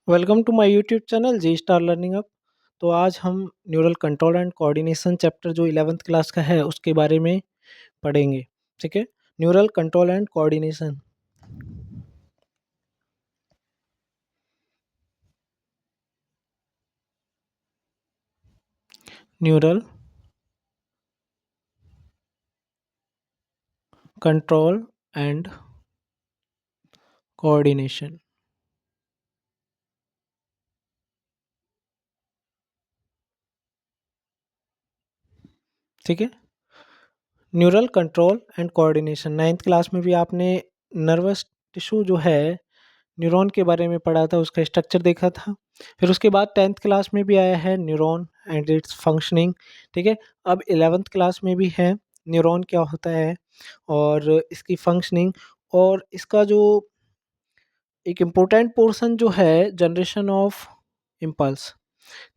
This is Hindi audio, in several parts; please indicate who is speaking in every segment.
Speaker 1: Welcome to my YouTube channel G star learning up. तो आज हम neural control and coordination chapter जो 11th क्लास का है उसके बारे में पढ़ेंगे। ठीक है, neural control and coordination. Neural control and coordination. ठीक है, neural control and coordination 9th class में भी आपने नर्वस टिश्यू जो है न्यूरॉन के बारे में पढ़ा था, उसका स्ट्रक्चर देखा था। फिर उसके बाद 10th क्लास में भी आया है न्यूरॉन एंड इट्स फंक्शनिंग। ठीक है, अब 11th क्लास में भी है न्यूरॉन क्या होता है और इसकी फंक्शनिंग, और इसका जो एक इम्पोर्टेंट पोर्शन जो है जनरेशन ऑफ इम्पल्स।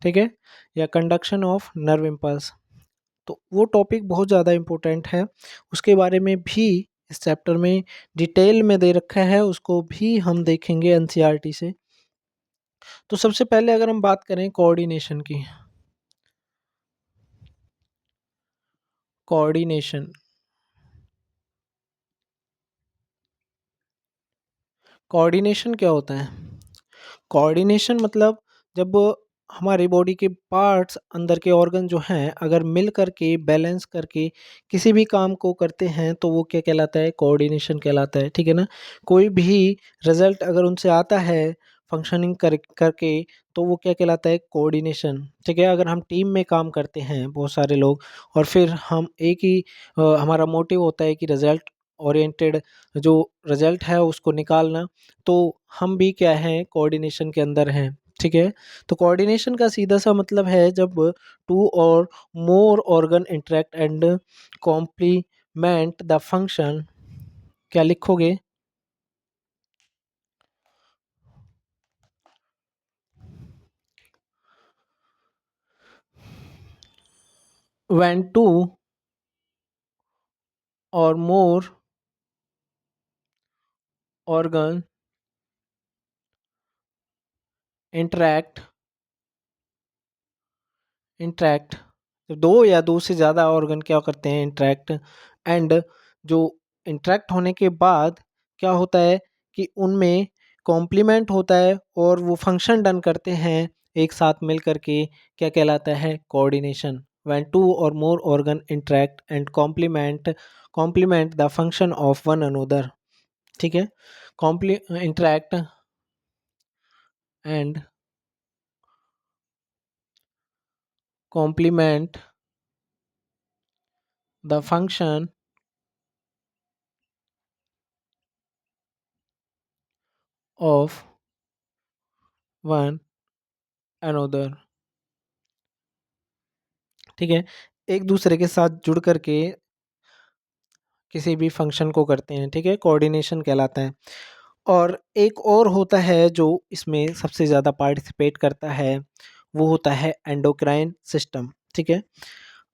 Speaker 1: ठीक है, या कंडक्शन ऑफ नर्व इम्पल्स। तो वो टॉपिक बहुत ज़्यादा इम्पोर्टेंट है, उसके बारे में भी इस चैप्टर में डिटेल में दे रखा है, उसको भी हम देखेंगे एनसीईआरटी से। तो सबसे पहले अगर हम बात करें कोऑर्डिनेशन की, कोऑर्डिनेशन कोऑर्डिनेशन क्या होता है? कोऑर्डिनेशन मतलब जब हमारी बॉडी के पार्ट्स, अंदर के ऑर्गन जो हैं, अगर मिल करके बैलेंस करके किसी भी काम को करते हैं तो वो क्या कहलाता है? कोऑर्डिनेशन कहलाता है। ठीक है ना, कोई भी रिजल्ट अगर उनसे आता है फंक्शनिंग करके तो वो क्या कहलाता है? कोऑर्डिनेशन। ठीक है, अगर हम टीम में काम करते हैं बहुत सारे लोग और फिर हम एक ही हमारा मोटिव होता है कि रिजल्ट ओरिएंटेड जो रिजल्ट है उसको निकालना, तो हम भी क्या हैं? कोऑर्डिनेशन के अंदर हैं। ठीक है, तो कोऑर्डिनेशन का सीधा सा मतलब है जब two or more organ interact and complement the function. क्या लिखोगे? When two or more organ interact interact दो या दो से ज़्यादा ऑर्गन क्या करते हैं? इंटरेक्ट। एंड जो इंटरेक्ट होने के बाद क्या होता है कि उनमें कॉम्प्लीमेंट होता है और वो फंक्शन डन करते हैं एक साथ मिल करके, क्या कहलाता है? Coordination. When two or more organ interact and complement the function of one another. ठीक है, comply interact and complement the function of one another. ठीक है, एक दूसरे के साथ जुड़ करके किसी भी फंक्शन को करते हैं। ठीक है, कोऑर्डिनेशन कहलाता है। और एक और होता है जो इसमें सबसे ज़्यादा पार्टिसिपेट करता है, वो होता है एंडोक्राइन सिस्टम। ठीक है,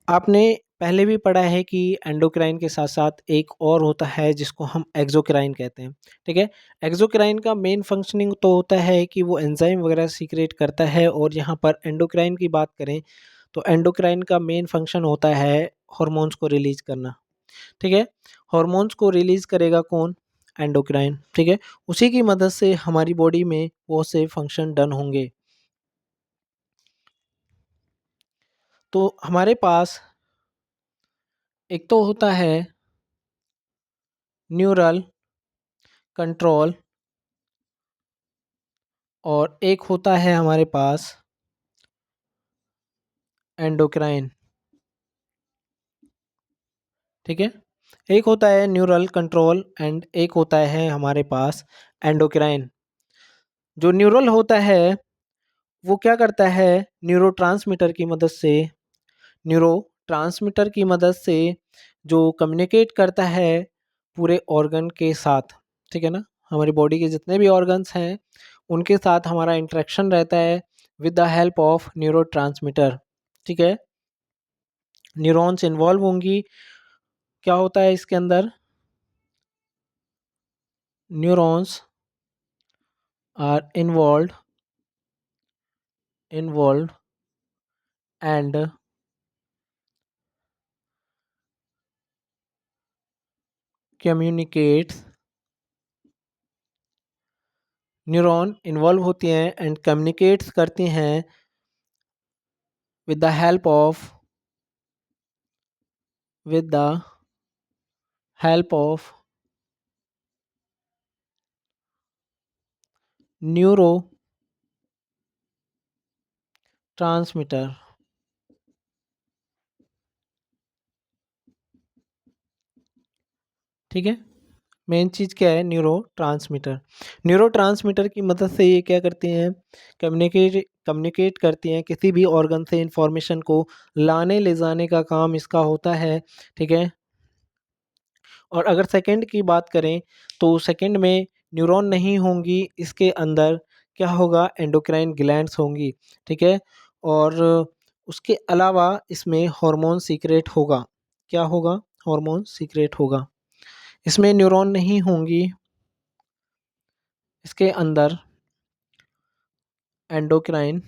Speaker 1: आपने पहले भी पढ़ा है कि एंडोक्राइन के साथ साथ एक और होता है जिसको हम एक्सोक्राइन कहते हैं। ठीक है, एक्सोक्राइन का मेन फंक्शनिंग तो होता है कि वो एंजाइम वगैरह सीक्रेट करता है, और यहाँ पर एंडोक्राइन की बात करें तो एंडोक्राइन का मेन फंक्शन होता है हॉर्मोन्स को रिलीज करना। ठीक है, हॉर्मोन्स को रिलीज करेगा कौन? एंडोक्राइन। ठीक है, उसी की मदद से हमारी बॉडी में बहुत से फंक्शन डन होंगे। तो हमारे पास एक तो होता है न्यूरल कंट्रोल, और एक होता है हमारे पास एंडोक्राइन। ठीक है, एक होता है न्यूरल कंट्रोल एंड एक होता है हमारे पास एंडोक्राइन। जो न्यूरल होता है वो क्या करता है? न्यूरोट्रांसमीटर की मदद से न्यूरोट्रांसमीटर की मदद से जो कम्युनिकेट करता है पूरे ऑर्गन के साथ। ठीक है ना, हमारी बॉडी के जितने भी ऑर्गन्स हैं उनके साथ हमारा इंटरेक्शन रहता है with the help of neurotransmitter. ठीक है, न्यूरॉन्स इन्वॉल्व होंगी। क्या होता है इसके अंदर? Neurons are involve involved and communicates, neuron involve होती हैं एंड कम्युनिकेट्स करती हैं with the help of with the help of neurotransmitter. ठीक है, मेन चीज़ क्या है, न्यूरो ट्रांसमीटर की मदद से ये क्या करती हैं, कम्युनिकेट करती हैं, किसी भी ऑर्गन से इंफॉर्मेशन को लाने ले जाने का काम इसका होता है। ठीक है, और अगर सेकंड की बात करें तो सेकंड में न्यूरॉन नहीं होंगी, इसके अंदर क्या होगा, एंडोक्राइन ग्लैंड्स होंगी। ठीक है, और उसके अलावा इसमें हार्मोन सीक्रेट होगा। क्या होगा, हार्मोन सीक्रेट होगा। इसमें न्यूरॉन नहीं होंगी, इसके अंदर endocrine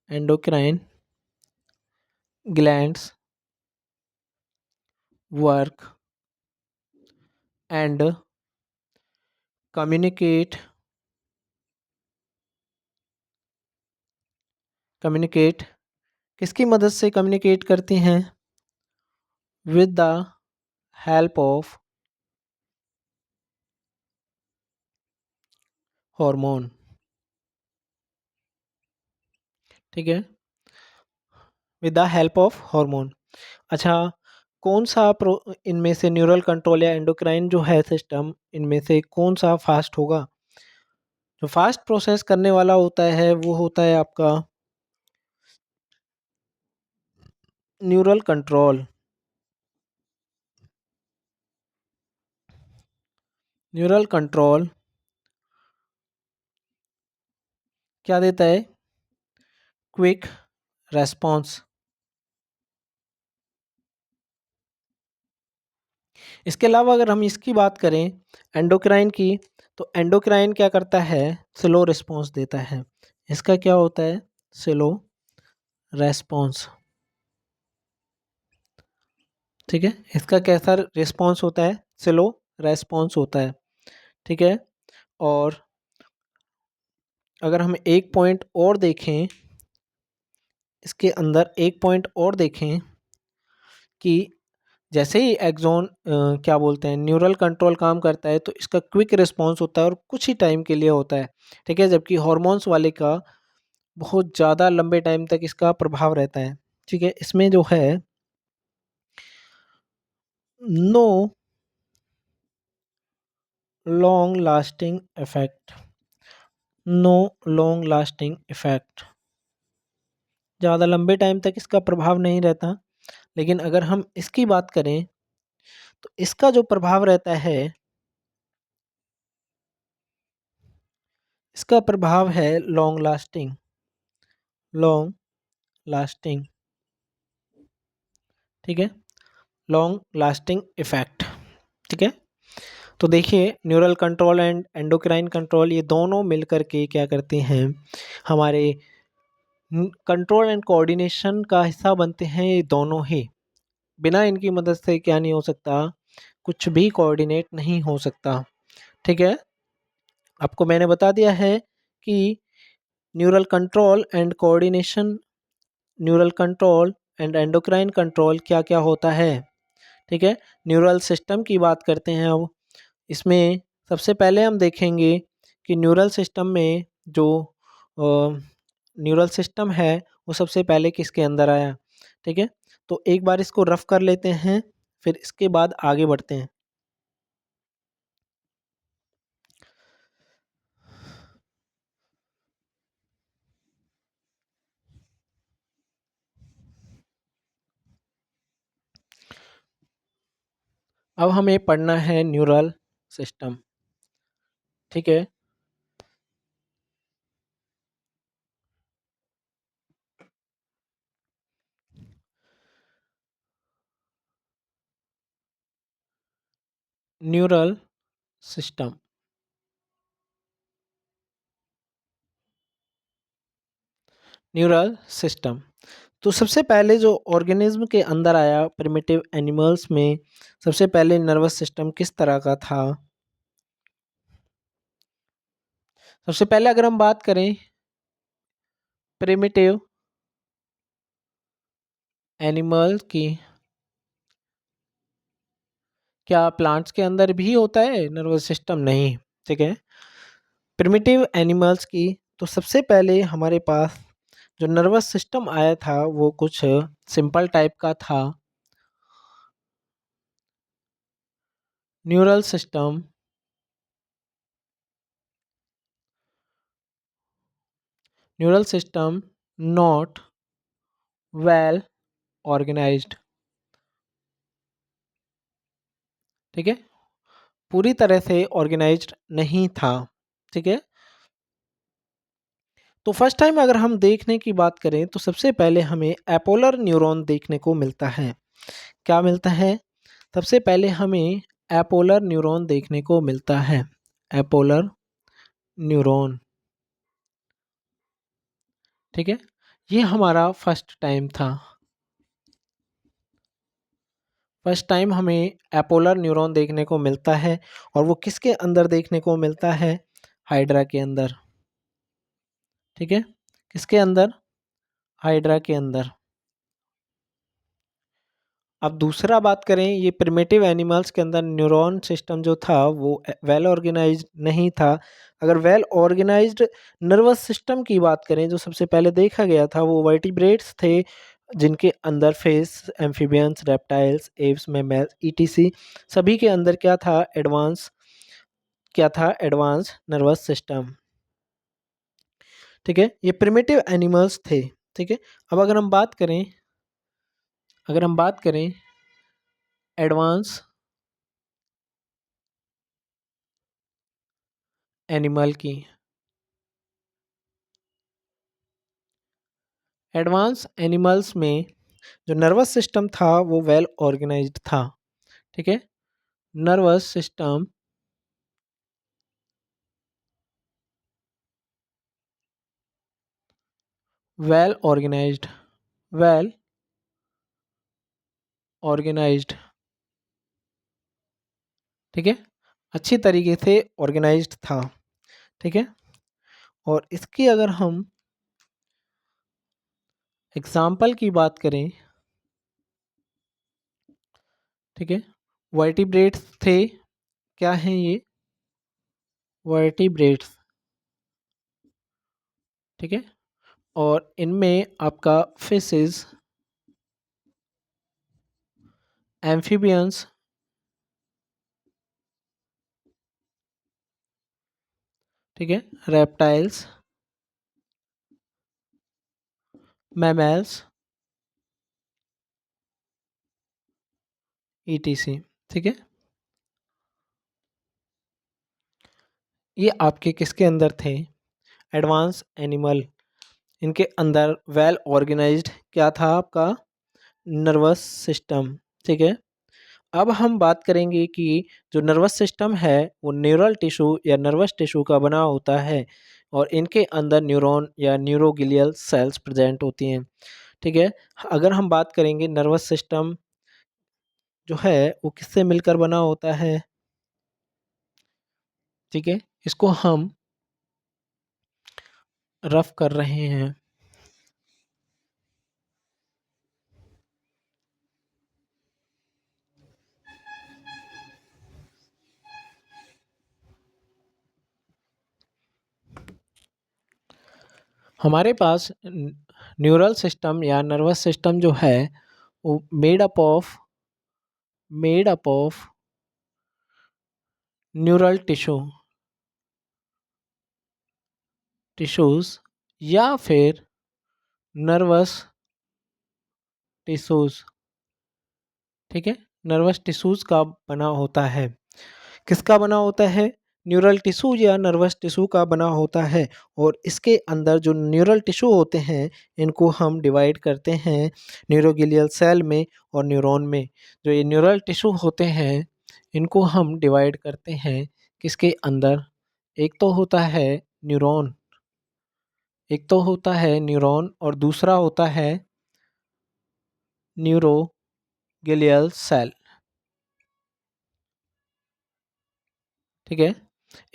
Speaker 1: endocrine glands work and communicate communicate किसकी मदद से कम्युनिकेट करती हैं, with the help of hormone. ठीक है, with the help of hormone. अच्छा, कौन सा प्रो इनमें से न्यूरल कंट्रोल या एंडोक्राइन जो है सिस्टम, इनमें से कौन सा फास्ट होगा? जो फास्ट प्रोसेस करने वाला होता है वो होता है आपका न्यूरल कंट्रोल। न्यूरल कंट्रोल क्या देता है, क्विक रेस्पॉन्स। इसके अलावा अगर हम इसकी बात करें एंडोक्राइन की, तो एंडोक्राइन क्या करता है, स्लो रिस्पॉन्स देता है। इसका क्या होता है, स्लो रेस्पॉन्स। ठीक है, इसका कैसा रिस्पॉन्स होता है, स्लो रेस्पॉन्स होता है। ठीक है, और अगर हम एक पॉइंट और देखें, इसके अंदर एक पॉइंट और देखें कि जैसे ही एक्सॉन क्या बोलते हैं, न्यूरल कंट्रोल काम करता है तो इसका क्विक रिस्पॉन्स होता है और कुछ ही टाइम के लिए होता है। ठीक है, जबकि हॉर्मोन्स वाले का बहुत ज़्यादा लंबे टाइम तक इसका प्रभाव रहता है। ठीक है, इसमें जो है no long lasting effect, no long lasting effect, ज़्यादा लंबे टाइम तक इसका प्रभाव नहीं रहता। लेकिन अगर हम इसकी बात करें तो इसका जो प्रभाव रहता है, इसका प्रभाव है लॉन्ग लास्टिंग, लॉन्ग लास्टिंग। ठीक है, लॉन्ग लास्टिंग इफेक्ट। ठीक है, तो देखिए neural control and endocrine control ये दोनों मिलकर के क्या करते हैं, हमारे कंट्रोल एंड कोऑर्डिनेशन का हिस्सा बनते हैं। ये दोनों ही, बिना इनकी मदद से क्या नहीं हो सकता, कुछ भी कोऑर्डिनेट नहीं हो सकता। ठीक है, आपको मैंने बता दिया है कि neural control and coordination, neural control and endocrine control क्या क्या होता है। ठीक है, न्यूरल सिस्टम की बात करते हैं अब। इसमें सबसे पहले हम देखेंगे कि न्यूरल सिस्टम में जो न्यूरल सिस्टम है वो सबसे पहले किसके अंदर आया। ठीक है, तो एक बार इसको रफ कर लेते हैं, फिर इसके बाद आगे बढ़ते हैं। अब हमें पढ़ना है न्यूरल सिस्टम। ठीक है, न्यूरल सिस्टम। Neural system. तो सबसे पहले जो ऑर्गेनिज्म के अंदर आया प्रिमिटिव एनिमल्स में, सबसे पहले नर्वस सिस्टम किस तरह का था? सबसे पहले अगर हम बात करें प्रिमिटिव एनिमल की, क्या प्लांट्स के अंदर भी होता है नर्वस सिस्टम? नहीं। ठीक है। प्रिमिटिव एनिमल्स की, तो सबसे पहले हमारे पास जो नर्वस सिस्टम आया था वो कुछ सिंपल टाइप का था। Neural system, neural system not well organised. ठीक है, पूरी तरह से ऑर्गेनाइज्ड नहीं था। ठीक है। तो फर्स्ट टाइम अगर हम देखने की बात करें तो सबसे पहले हमें एपोलर न्यूरॉन देखने को मिलता है। क्या मिलता है? सबसे पहले हमें एपोलर न्यूरॉन देखने को मिलता है। एपोलर न्यूरॉन। ठीक है, ये हमारा फर्स्ट टाइम था। फर्स्ट टाइम हमें एपोलर न्यूरॉन देखने को मिलता है, और वो किसके अंदर देखने को मिलता है? हाइड्रा के अंदर। ठीक है, किसके अंदर? हाइड्रा के अंदर। अब दूसरा बात करें, ये प्रिमिटिव एनिमल्स के अंदर न्यूरॉन सिस्टम जो था वो वेल ऑर्गेनाइज्ड नहीं था। अगर वेल ऑर्गेनाइज्ड नर्वस सिस्टम की बात करें, जो सबसे पहले देखा गया था वो वर्टिब्रेट्स थे, जिनके अंदर face, amphibians, reptiles, Aves, mammals, etc, सभी के अंदर क्या था? एडवांस, क्या था? Advance nervous system. ठीक है, ये प्रिमिटिव एनिमल्स थे। ठीक है। अब अगर हम बात करें एडवांस एनिमल की, एडवांस एनिमल्स में जो नर्वस सिस्टम था वो वेल ऑर्गेनाइज्ड था। ठीक है, nervous system well organised, well organised. ठीक है, अच्छी तरीके से ऑर्गेनाइज्ड था। ठीक है, और इसकी अगर हम एग्जाम्पल की बात करें, ठीक है, वर्टिब्रेट्स थे। क्या हैं ये? वर्टिब्रेट्स। ठीक है, और इनमें आपका फिशेस, एम्फीबियंस, ठीक है, रेप्टाइल्स, मैमल्स, ईटीसी। ठीक है, ये आपके किसके अंदर थे? Advance animal. इनके अंदर वेल ऑर्गेनाइज्ड क्या था? आपका नर्वस सिस्टम। ठीक है। अब हम बात करेंगे कि जो नर्वस सिस्टम है वो न्यूरल टिश्यू या नर्वस टिश्यू का बना होता है, और इनके अंदर न्यूरॉन या न्यूरोगिलियल सेल्स प्रेजेंट होती हैं। ठीक है, अगर हम बात करेंगे नर्वस सिस्टम जो है वो किससे मिलकर बना होता है? ठीक है, इसको हम रफ कर रहे हैं। हमारे पास न्यूरल सिस्टम या नर्वस सिस्टम जो है वो made up of neural tissues या फिर नर्वस टिश्यूज। ठीक है, नर्वस टिश्यूज का बना होता है। किसका बना होता है? न्यूरल टिश्यू या नर्वस टिश्यू का बना होता है। और इसके अंदर जो न्यूरल टिश्यू होते हैं इनको हम डिवाइड करते हैं न्यूरोगिलियल सेल में और न्यूरॉन में। जो ये न्यूरल टिश्यू होते हैं इनको हम डिवाइड करते हैं किसके अंदर? एक तो होता है न्यूरॉन, एक तो होता है न्यूरॉन और दूसरा होता है न्यूरोगिलियल सेल। ठीक है,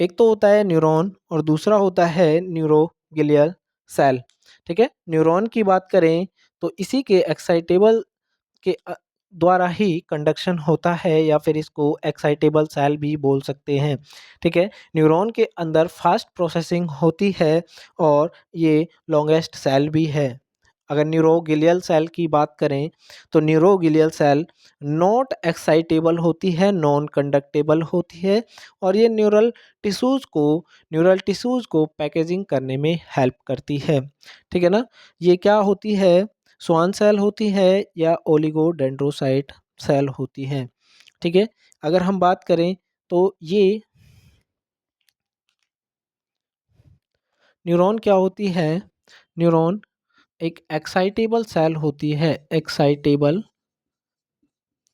Speaker 1: एक तो होता है न्यूरॉन और दूसरा होता है न्यूरोगिलियल सेल। ठीक है, न्यूरॉन की बात करें तो इसी के एक्साइटेबल के द्वारा ही कंडक्शन होता है या फिर इसको एक्साइटेबल सेल भी बोल सकते हैं। ठीक है, न्यूरॉन के अंदर फास्ट प्रोसेसिंग होती है और ये लॉन्गेस्ट सेल भी है। अगर न्यूरोगिलियल सेल की बात करें तो न्यूरोगिलियल सेल नॉट एक्साइटेबल होती है, नॉन कंडक्टेबल होती है और ये न्यूरल टिश्यूज़ को पैकेजिंग करने में हेल्प करती है। ठीक है ना, ये क्या होती है, स्वान सेल होती है या ओलिगोडेंड्रोसाइट सेल होती है। ठीक है, अगर हम बात करें तो ये न्यूरॉन क्या होती है, न्यूरॉन एक एक्साइटेबल सेल होती है, एक्साइटेबल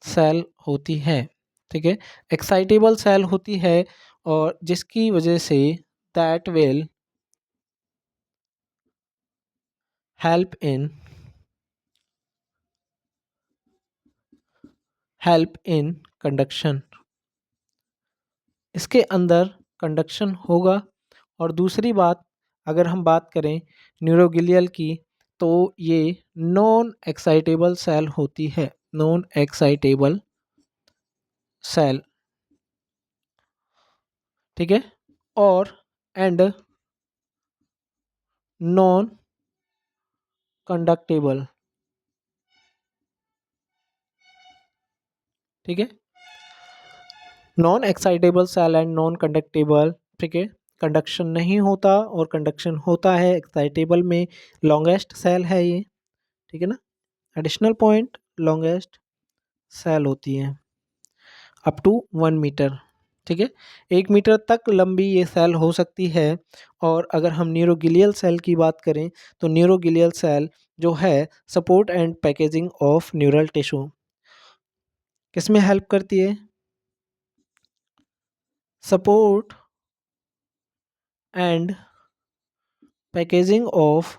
Speaker 1: सेल होती है। ठीक है, एक्साइटेबल सेल होती है और जिसकी वजह say that will help in conduction, इसके अंदर कंडक्शन होगा। और दूसरी बात, अगर हम बात करें न्यूरोगिलियल की तो ये नॉन एक्साइटेबल सेल होती है, नॉन एक्साइटेबल सेल। ठीक है, और एंड नॉन कंडक्टेबल। ठीक है, non excitable cell and non conductable. ठीक है, कंडक्शन नहीं होता और कंडक्शन होता है एक्साइटेबल में, लॉन्गेस्ट सेल है ये। ठीक है ना, एडिशनल पॉइंट, लॉन्गेस्ट सेल होती है अप टू 1 मीटर। ठीक है, 1 मीटर तक लंबी ये सेल हो सकती है। और अगर हम न्यूरोगिलियल सेल की बात करें तो न्यूरोगिलियल सेल जो है support and packaging of neural tissue, किस में हेल्प करती है, support and packaging of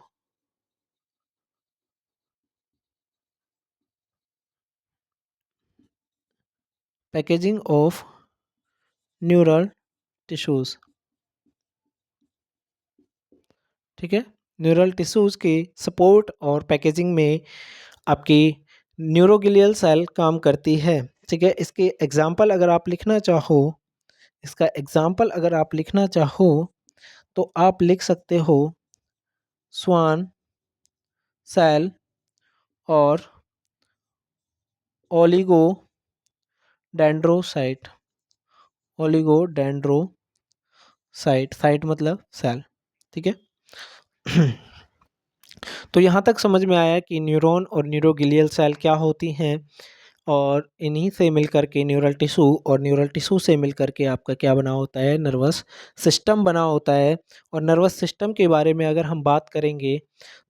Speaker 1: neural tissues. ठीक है, न्यूरल टिश्यूज के सपोर्ट और पैकेजिंग में आपकी न्यूरोगिलियल सेल काम करती है। ठीक है, इसके एग्जाम्पल अगर आप लिखना चाहो, इसका एग्जाम्पल अगर आप लिखना चाहो तो आप लिख सकते हो स्वान सेल और ओलिगो डेंड्रोसाइट। ओलिगो डेंड्रोसाइट, साइट मतलब सेल। ठीक है, तो यहाँ तक समझ में आया कि न्यूरॉन और न्यूरोगिलियल सेल क्या होती हैं और इन्हीं से मिलकर के न्यूरल टिश्यू और न्यूरल टिश्यू से मिलकर के आपका क्या बना होता है, नर्वस सिस्टम बना होता है। और नर्वस सिस्टम के बारे में अगर हम बात करेंगे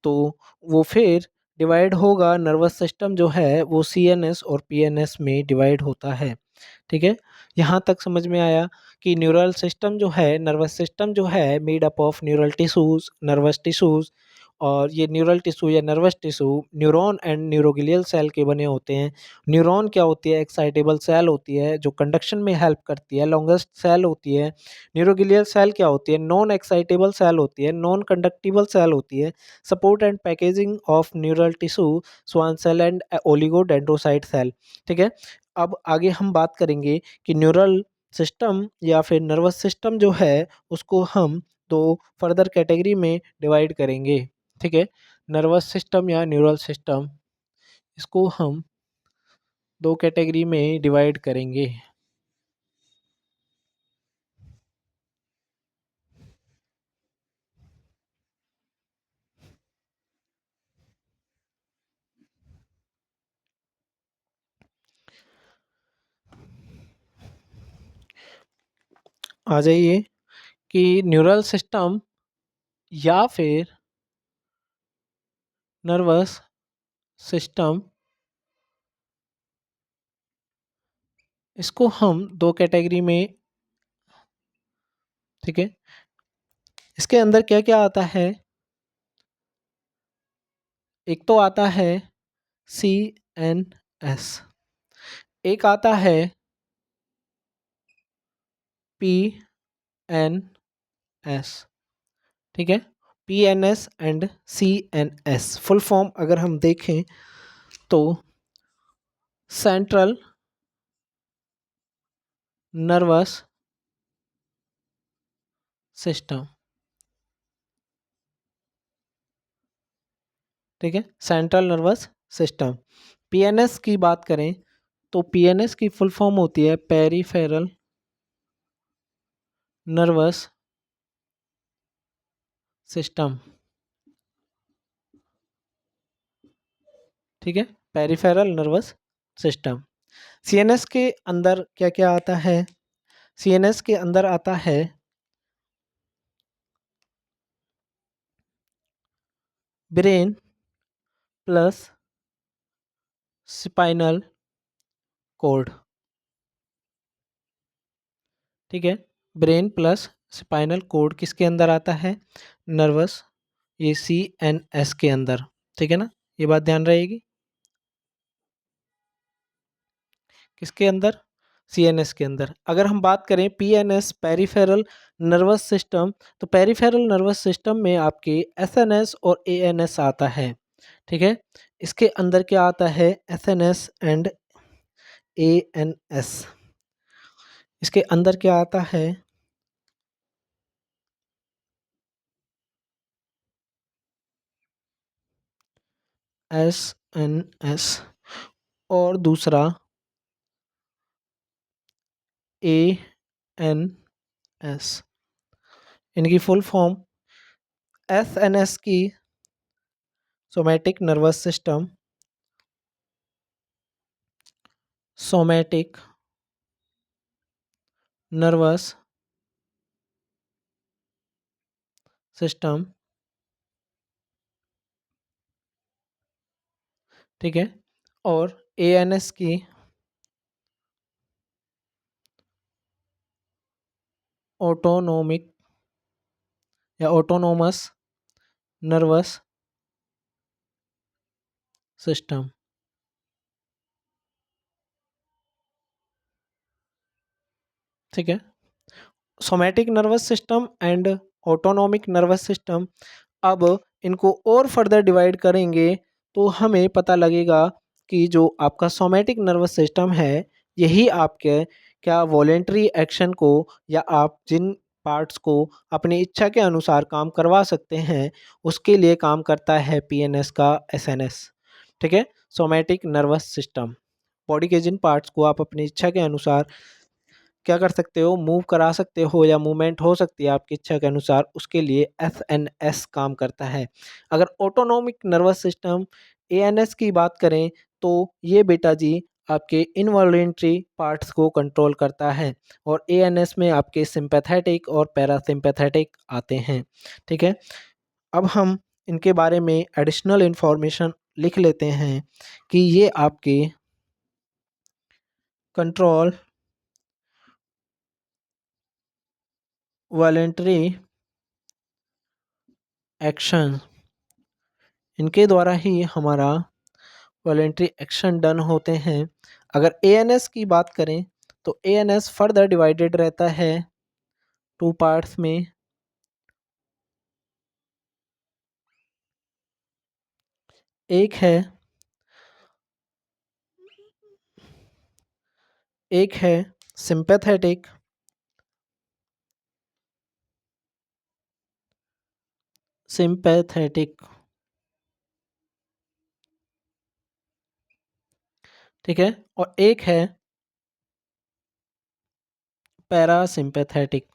Speaker 1: तो वो फिर डिवाइड होगा, नर्वस सिस्टम जो है वो सीएनएस और पीएनएस में डिवाइड होता है। ठीक है, यहाँ तक समझ में आया कि न्यूरल सिस्टम जो है, नर्वस सिस्टम जो है made up of neural tissues, nervous tissues. और ये न्यूरल टिश्यू या nervous tissue neuron and neuroglial cell के बने होते हैं। न्यूरॉन क्या होती है, एक्साइटेबल सेल होती है जो कंडक्शन में हेल्प करती है, लॉन्गेस्ट सेल होती है। न्यूरोगिलियल सेल क्या होती है, नॉन एक्साइटेबल सेल होती है, नॉन कंडक्टिबल सेल होती है, support and packaging of neural tissue, Schwann cell and oligodendrocyte cell. ठीक है, अब आगे हम बात करेंगे कि न्यूरल सिस्टम या फिर नर्वस सिस्टम जो है उसको हम दो फर्दर कैटेगरी में डिवाइड करेंगे। ठीक है, नर्वस सिस्टम या न्यूरल सिस्टम, इसको हम दो कैटेगरी में डिवाइड करेंगे। आ जाइए कि न्यूरल सिस्टम या फिर नर्वस सिस्टम, इसको हम दो कैटेगरी में, ठीक है, इसके अंदर क्या क्या आता है, एक तो आता है सी एन एस, एक आता है पी एन एस। ठीक है, P N S and C N S full form अगर हम देखें तो सेंट्रल नर्वस सिस्टम। ठीक है, सेंट्रल नर्वस सिस्टम। पीएनएस की बात करें तो पीएनएस की फुल फॉर्म होती है पेरिफेरल नर्वस सिस्टम। ठीक है, पेरिफेरल नर्वस सिस्टम। सीएनएस के अंदर क्या क्या आता है? सीएनएस के अंदर आता है ब्रेन प्लस स्पाइनल कॉर्ड। ठीक है, ब्रेन प्लस स्पाइनल कॉर्ड किसके अंदर आता है? नर्वस, ये सी एन एस के अंदर। ठीक है ना, ये बात ध्यान रहेगी। किसके अंदर? सीएनएस के अंदर। अगर हम बात करें पीएनएस पेरिफेरल नर्वस सिस्टम, तो पेरिफेरल नर्वस सिस्टम में आपके एसएनएस और एएनएस आता है। ठीक है, इसके अंदर क्या आता है? SNS and ANS. इसके अंदर क्या आता है? एसएनएस और दूसरा एएनएस। इनकी फुल फॉर्म एसएनएस की somatic nervous system, somatic nervous system. ठीक है, और एएनएस की ऑटोनोमिक या ऑटोनोमस नर्वस सिस्टम। ठीक है, somatic nervous system and autonomic nervous system. अब इनको और फर्दर डिवाइड करेंगे तो हमें पता लगेगा कि जो आपका सोमैटिक नर्वस सिस्टम है, यही आपके क्या वॉलेंट्री एक्शन को या आप जिन पार्ट्स को अपनी इच्छा के अनुसार काम करवा सकते हैं, उसके लिए काम करता है पीएनएस का एसएनएस। ठीक है, सोमैटिक नर्वस सिस्टम, बॉडी के जिन पार्ट्स को आप अपनी इच्छा के अनुसार क्या कर सकते हो, मूव करा सकते हो या मूवमेंट हो सकती है आपकी इच्छा के अनुसार, उसके लिए एसएनएस काम करता है। अगर ऑटोनोमिक नर्वस सिस्टम एएनएस की बात करें तो ये बेटा जी आपके इनवॉलेंट्री पार्ट्स को कंट्रोल करता है, और एएनएस में आपके सिंपैथेटिक और पैरासिम्पैथेटिक आते हैं। ठीक है, अब हम इनके बारे में एडिशनल इंफॉर्मेशन लिख लेते हैं कि ये आपके कंट्रोल वॉलेंट्री एक्शन, इनके द्वारा ही हमारा वॉलेंट्री एक्शन डन होते हैं। अगर एएनएस की बात करें तो एएनएस फर्दर डिवाइडेड रहता है टू पार्ट्स में। एक एक है सिंपैथेटिक, सिंपैथेटिक। ठीक है, और एक है पैरासिम्पैथेटिक।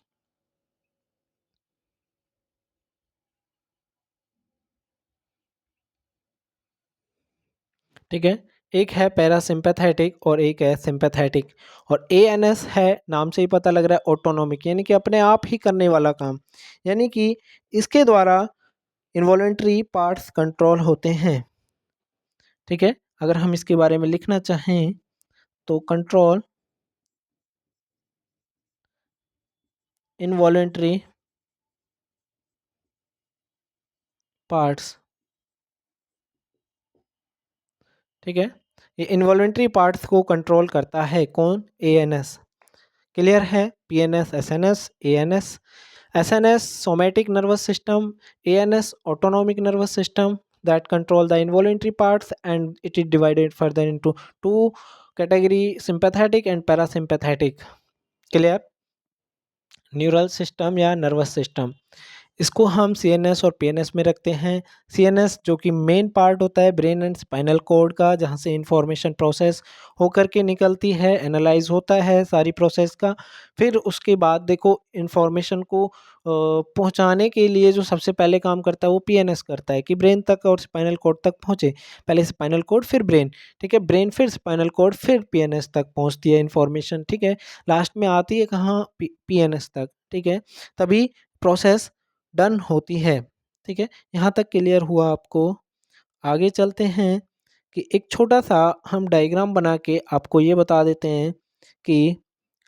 Speaker 1: ठीक है, एक है पैरासिम्पैथेटिक और एक है सिंपैथेटिक। और एएनएस है, नाम से ही पता लग रहा है ऑटोनोमिक, यानी कि अपने आप ही करने वाला काम, यानी कि इसके द्वारा इनवॉलेंट्री पार्ट्स कंट्रोल होते हैं। ठीक है, अगर हम इसके बारे में लिखना चाहें तो कंट्रोल इनवॉलेंट्री पार्ट्स। ठीक है। ये इन्वॉल्वेंट्री पार्ट्स को कंट्रोल करता है कौन? एएनएस। क्लियर है? PNS, SNS, ANS. SNS somatic nervous system, ANS autonomic nervous system that control the involuntary parts, and it is divided further into two category, sympathetic and parasympathetic. Clear? Neural system या नर्वस सिस्टम, इसको हम सीएनएस और पीएनएस में रखते हैं। सीएनएस जो कि मेन पार्ट होता है ब्रेन एंड स्पाइनल कॉर्ड का, जहाँ से इंफॉर्मेशन प्रोसेस होकर के निकलती है, एनालाइज होता है सारी प्रोसेस का। फिर उसके बाद देखो इंफॉर्मेशन को पहुंचाने के लिए जो सबसे पहले काम करता है वो पीएनएस करता है कि ब्रेन तक और स्पाइनल कॉर्ड तक पहुंचे। पहले स्पाइनल कॉर्ड फिर ब्रेन, ठीक है, ब्रेन फिर स्पाइनल कॉर्ड फिर पीएनएस तक पहुंचती है इंफॉर्मेशन, ठीक है। लास्ट में आती है कहाँ? पीएनएस तक, ठीक है। तभी प्रोसेस डन होती है, ठीक है। यहाँ तक क्लियर हुआ आपको? आगे चलते हैं कि एक छोटा सा हम डायग्राम बना के आपको ये बता देते हैं कि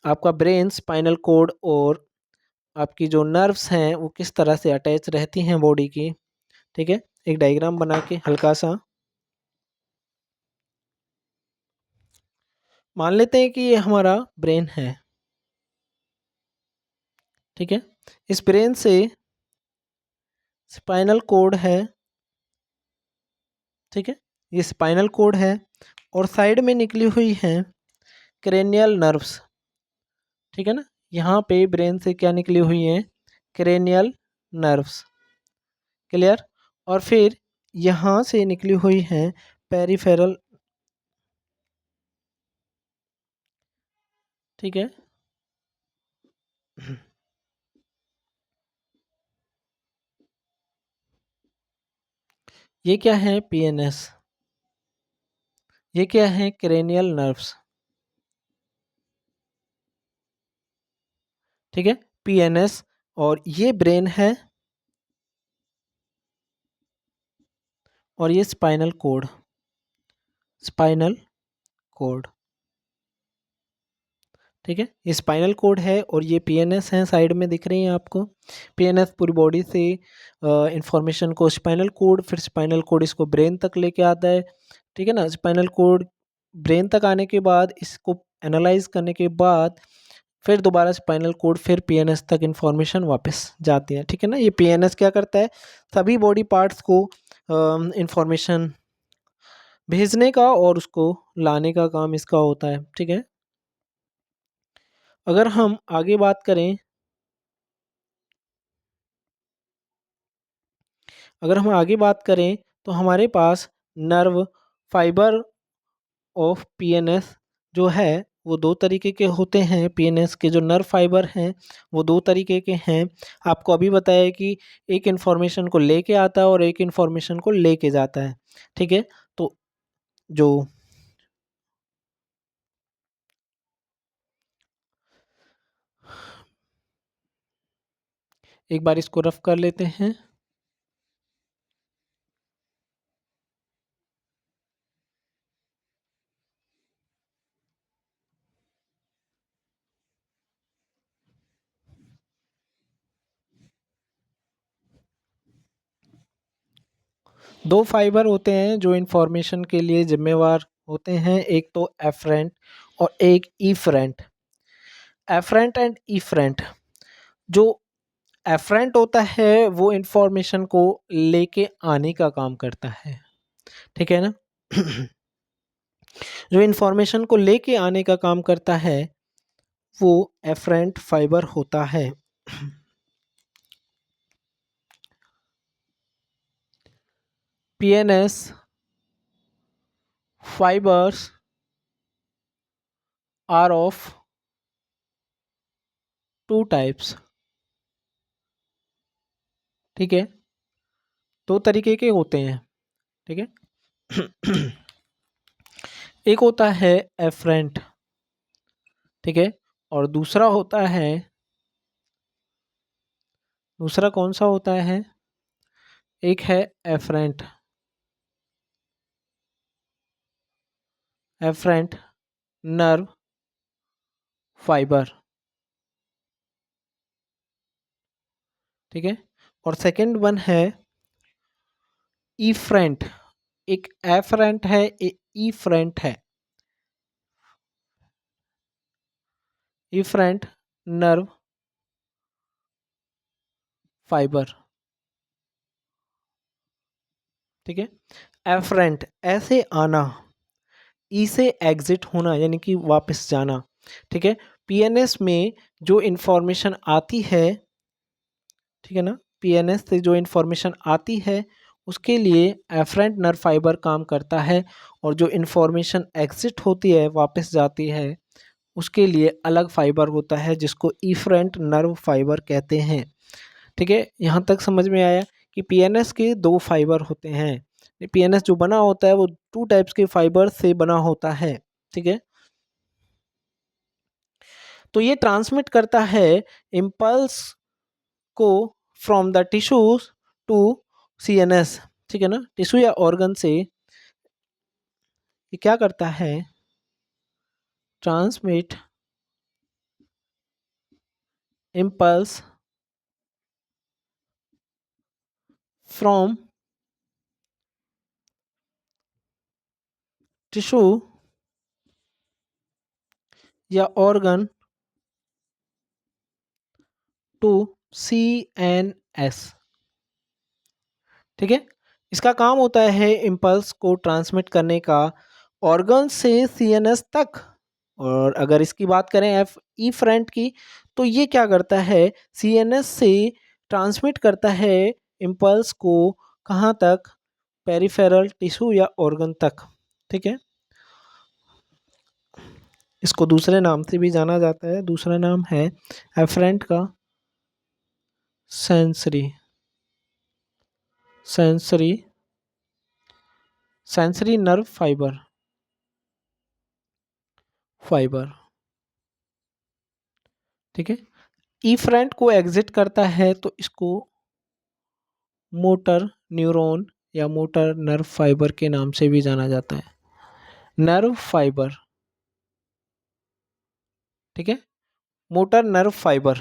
Speaker 1: आपका ब्रेन, स्पाइनल कॉर्ड और आपकी जो नर्व्स हैं वो किस तरह से अटैच रहती हैं बॉडी की, ठीक है। एक डायग्राम बना के हल्का सा मान लेते हैं कि ये हमारा ब्रेन है, ठीक है। इस ब्रेन से स्पाइनल कॉर्ड है, ठीक है, ये स्पाइनल कॉर्ड है और साइड में निकली हुई है क्रेनियल नर्व्स, ठीक है ना। यहाँ पे ब्रेन से क्या निकली हुई है? Cranial nerves. क्लियर? और फिर यहाँ से निकली हुई है पेरिफेरल, ठीक है। ये क्या है? पीएनएस। ये क्या है? क्रेनियल नर्व्स, ठीक है, पीएनएस। और ये ब्रेन है और ये स्पाइनल कॉर्ड, स्पाइनल कॉर्ड, ठीक है। ये स्पाइनल कॉर्ड है और ये पीएनएस है, साइड में दिख रही है आपको। पीएनएस पूरी बॉडी से इंफॉर्मेशन को स्पाइनल कॉर्ड, फिर स्पाइनल कॉर्ड इसको ब्रेन तक लेके आता है, ठीक है ना। स्पाइनल कॉर्ड ब्रेन तक आने के बाद इसको एनालाइज करने के बाद फिर दोबारा स्पाइनल कॉर्ड फिर पीएनएस तक इंफॉर्मेशन वापस जाती है, ठीक है ना। ये पीएनएस क्या करता है? सभी बॉडी पार्ट्स को इंफॉर्मेशन भेजने का और उसको लाने का काम इसका होता है, ठीक है। अगर हम आगे बात करें, अगर हम आगे बात करें तो हमारे पास नर्व फाइबर ऑफ पीएनएस जो है वो दो तरीके के होते हैं। पीएनएस के जो नर्व फाइबर हैं वो दो तरीके के हैं। आपको अभी बताया कि एक इन्फॉर्मेशन को लेके आता है और एक इन्फॉर्मेशन को लेके जाता है, ठीक है। तो जो एक बार इसको रफ कर लेते हैं। दो फाइबर होते हैं जो इन्फॉर्मेशन के लिए जिम्मेवार होते हैं, एक तो एफरेंट और एक ईफरेंट। एफरेंट एंड ईफरेंट, जो एफरेंट होता है वो इन्फॉर्मेशन को लेके आने का काम करता है, ठीक है ना। जो इन्फॉर्मेशन को लेके आने का काम करता है वो एफरेंट फाइबर होता है। PNS fibers are of two types, ठीक है, दो तरीके के होते हैं, ठीक है। एक होता है एफरेंट, ठीक है, और दूसरा होता है, दूसरा कौन सा होता है? एक है एफरेंट, एफरेंट नर्व फाइबर, ठीक है। और सेकंड वन है ईफ्रेंट। एक एफरेंट है, इफरेंट है। इफरेंट नर्व फाइबर, ठीक है। एफरेंट ऐसे आना, ई से एग्जिट होना यानी कि वापस जाना, ठीक है। पीएनएस में जो इंफॉर्मेशन आती है, ठीक है ना, पीएनएस से जो इंफॉर्मेशन आती है उसके लिए एफरेंट नर्व फाइबर काम करता है, और जो इंफॉर्मेशन एग्जिट होती है वापस जाती है उसके लिए अलग फाइबर होता है जिसको इफरेंट नर्व फाइबर कहते हैं, ठीक है। यहाँ तक समझ में आया कि पीएनएस के दो फाइबर होते हैं। पीएनएस जो बना होता है वो टू टाइप्स के फाइबर से बना होता है, ठीक है। तो ये ट्रांसमिट करता है इम्पल्स को from the tissues to CNS, ठीक है ना। टिश्यू या ऑर्गन से ये क्या करता है, ट्रांसमिट इम्पल्स फ्रॉम टिश्यू या ऑर्गन टू सीएनएस, ठीक है। इसका काम होता है इम्पल्स को ट्रांसमिट करने का ऑर्गन से सीएनएस तक। और अगर इसकी बात करें एफ ई फ्रंट की, तो ये क्या करता है, सीएनएस से ट्रांसमिट करता है इम्पल्स को कहाँ तक, पेरिफेरल टिश्यू या ऑर्गन तक, ठीक है। इसको दूसरे नाम से भी जाना जाता है, दूसरा नाम है एफरेंट का sensory, sensory sensory nerve fibre, fibre, ठीक है। इफरेंट को एग्जिट करता है तो इसको मोटर न्यूरॉन या मोटर नर्व फाइबर के नाम से भी जाना जाता है, नर्व फाइबर, ठीक है। मोटर नर्व फाइबर,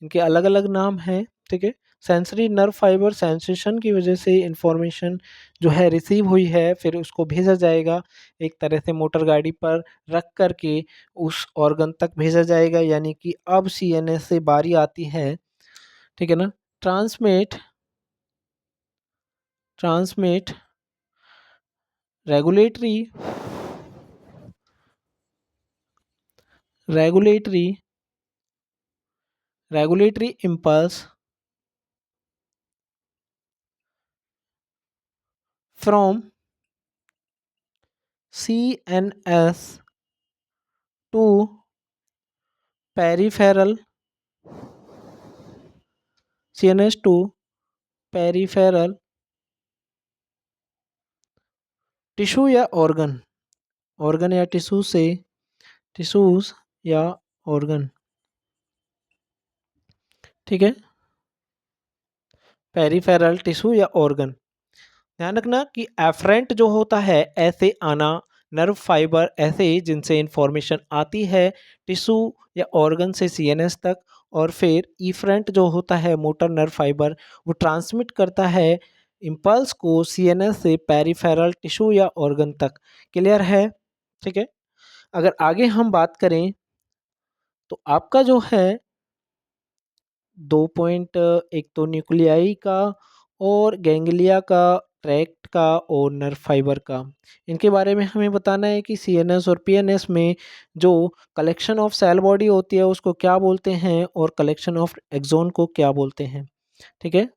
Speaker 1: इनके अलग अलग नाम हैं, ठीक है। सेंसरी नर्व फाइबर सेंसेशन की वजह से इंफॉर्मेशन जो है रिसीव हुई है, फिर उसको भेजा जाएगा एक तरह से मोटर गाड़ी पर रख करके उस ऑर्गन तक भेजा जाएगा, यानी कि अब सीएनएस से बारी आती है, ठीक है ना। Transmit transmit regulatory regulatory regulatory impulse from CNS to peripheral, CNS to peripheral tissue या ऑर्गन, ऑर्गन या टिश्यू से, टिश्यूज या ऑर्गन, ठीक है। पेरिफेरल टिश्यू या ऑर्गन, ध्यान रखना कि एफरेंट जो होता है ऐसे आना, नर्व फाइबर ऐसे जिनसे इंफॉर्मेशन आती है टिश्यू या ऑर्गन से सीएनएस तक, और फिर इफरेंट जो होता है मोटर नर्व फाइबर वो ट्रांसमिट करता है इम्पल्स को सीएनएस से पेरिफेरल टिश्यू या ऑर्गन तक। क्लियर है, ठीक है। अगर आगे हम बात करें तो आपका जो है 2 पॉइंट, एक तो न्यूक्लियाई का और गैंग्लिया का, ट्रैक्ट का और नर्व फाइबर का, इनके बारे में हमें बताना है कि सीएनएस और पीएनएस में जो कलेक्शन ऑफ सेल बॉडी होती है उसको क्या बोलते हैं और कलेक्शन ऑफ एक्सोन को क्या बोलते हैं, ठीक है।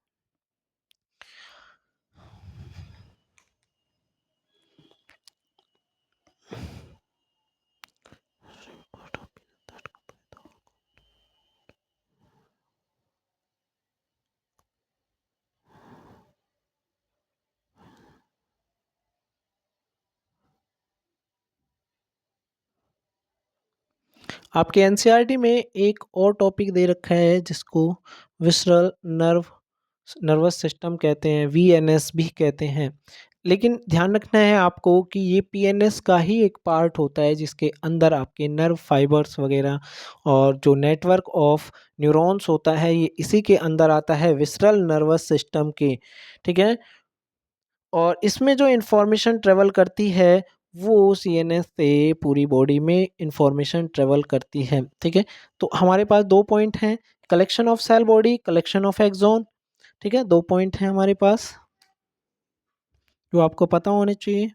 Speaker 1: आपके एनसीईआरटी में एक और टॉपिक दे रखा है जिसको विसरल नर्वस सिस्टम कहते हैं, वीएनएस भी कहते हैं। लेकिन ध्यान रखना है आपको कि ये पीएनएस का ही एक पार्ट होता है जिसके अंदर आपके नर्व फाइबर्स वगैरह और जो नेटवर्क ऑफ न्यूरॉन्स होता है ये इसी के अंदर आता है, विसरल नर्वस सिस्टम के, ठीक है। और इसमें जो इंफॉर्मेशन ट्रेवल करती है वो सीएनएस से पूरी बॉडी में इंफॉर्मेशन ट्रेवल करती है। ठीक है, तो हमारे पास दो पॉइंट हैं, collection of cell body, collection of axon. ठीक है, दो पॉइंट हैं हमारे पास जो आपको पता होने चाहिए।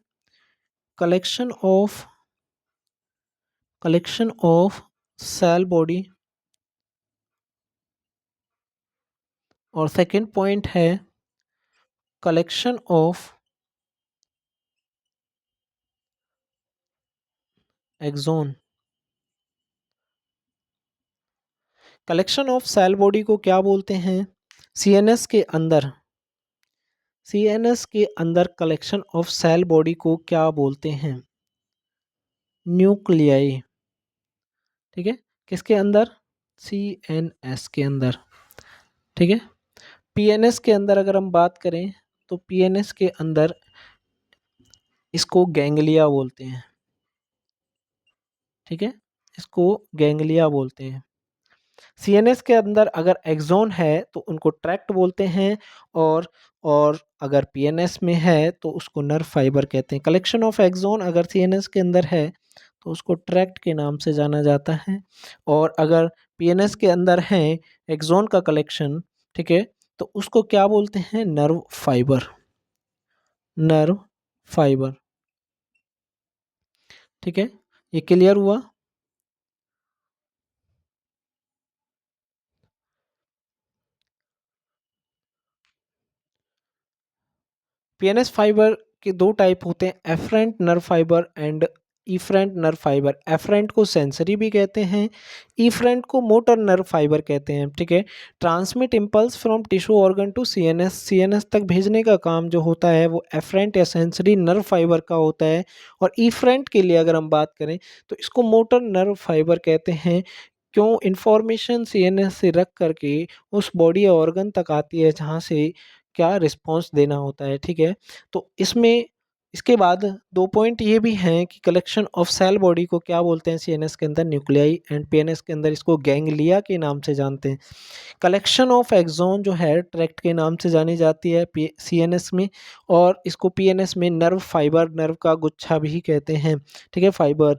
Speaker 1: कलेक्शन ऑफ सेल बॉडी और सेकंड पॉइंट है collection of axon. Collection of cell body को क्या बोलते हैं? सीएनएस के अंदर, सीएनएस के अंदर कलेक्शन ऑफ सेल बॉडी को क्या बोलते हैं? न्यूक्लियाई। ठीक है, किसके अंदर? सीएनएस के अंदर। ठीक है, पीएनएस के अंदर अगर हम बात करें तो पीएनएस के अंदर इसको गैंग्लिया बोलते हैं। ठीक है, इसको गैंग्लिया बोलते हैं। सीएनएस के अंदर अगर एक्सोन है तो उनको ट्रैक्ट बोलते हैं, और अगर पीएनएस में है तो उसको नर्व फाइबर कहते हैं। कलेक्शन ऑफ एक्सोन अगर सीएनएस के अंदर है तो उसको ट्रैक्ट के नाम से जाना जाता है, और अगर पीएनएस के अंदर है एक्सोन का कलेक्शन, ठीक है, तो उसको क्या बोलते हैं? Nerve fibre. Nerve fibre. ठीक है, ये क्लियर हुआ? पीएनएस फाइबर के दो टाइप होते हैं, afferent nerve fibre and efferent nerve fibre. Afferent को सेंसरी भी कहते हैं, इफरेंट को मोटर नर्व फाइबर कहते हैं। ठीक है, transmit impulse from tissue organ to CNS, CNS तक भेजने का काम जो होता है वो एफरेंट या सेंसरी नर्व फाइबर का होता है। और इफरेंट के लिए अगर हम बात करें तो इसको मोटर नर्व फाइबर कहते हैं। क्यों? इंफॉर्मेशन सीएनएस से रख करके उस बॉडी या ऑर्गन तक आती है जहाँ से क्या रिस्पॉन्स देना होता है। ठीक है, तो इसमें इसके बाद दो पॉइंट ये भी हैं कि कलेक्शन ऑफ सेल बॉडी को क्या बोलते हैं सीएनएस के अंदर? न्यूक्लियाई, एंड पीएनएस के अंदर इसको गैंग्लिया के नाम से जानते हैं। कलेक्शन ऑफ एक्सोन जो है ट्रैक्ट के नाम से जानी जाती है सीएनएस में, और इसको पीएनएस में नर्व फाइबर, नर्व का गुच्छा भी कहते हैं। ठीक है, फाइबर।